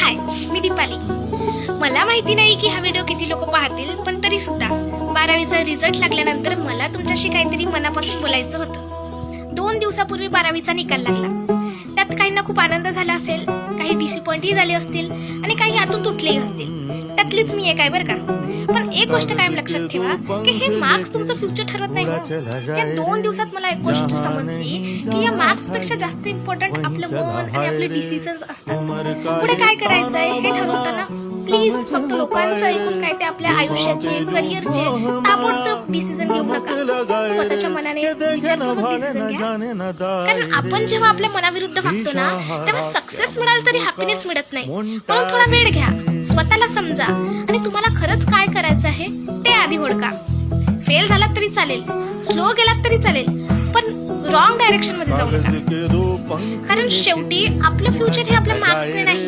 हाय, मी दीपाली. मला माहिती नाही की हा व्हिडिओ किती लोक पाहतील, पण तरी सुद्धा 12वीचा रिझल्ट लागल्यानंतर मला तुमच्याशी काहीतरी मनापासून बोलायचं होतं. 2 दिवसापूर्वी 12वीचा निकाल लागला. त्यात काहींना खूप आनंद झाला असेल, काही डिसअपॉइंटही झाले असतील आणि काही आतून तुटलेही असतील. त्यातलीच मी एक आहे बरं का. पण एक गोष्ट कायम लक्षात ठेवा की हे मार्क्स तुमचं फ्युचर ठरवत नाही हो. या 2 दिवसात मला एक गोष्ट समजली की या मार्क्स पेक्षा जास्त इम्पॉर्टंट आपलं मन आणि आपले डिसिजन्स असतात. पुढे काय करायचं आहे हे ठरवताना प्लीज फक्त लोकांचं ऐकून काय ते आपल्या आयुष्याचे, करिअरचे ताबडतोब डिसिजन घेऊ नका. स्वतःच्या मनाने विचार करून डिसिजन घ्या. कारण आपण जेव्हा आपल्या मनाविरुद्ध वागतो ना, तेव्हा सक्सेस मिळाल तरी हॅपीनेस मिळत नाही. म्हणून थोडा वेळ घ्या, स्वतःला समजा आणि तुम्हाला खरंच काय करायचं आहे ते आधी ओळखा. फेल झालात तरी चालेल, स्लो गेलात तरी चालेल, पण रॉंग डायरेक्शन मध्ये जाऊ नका. कारण शेवटी आपलं फ्युचर हे आपल्या मार्क्सने नाही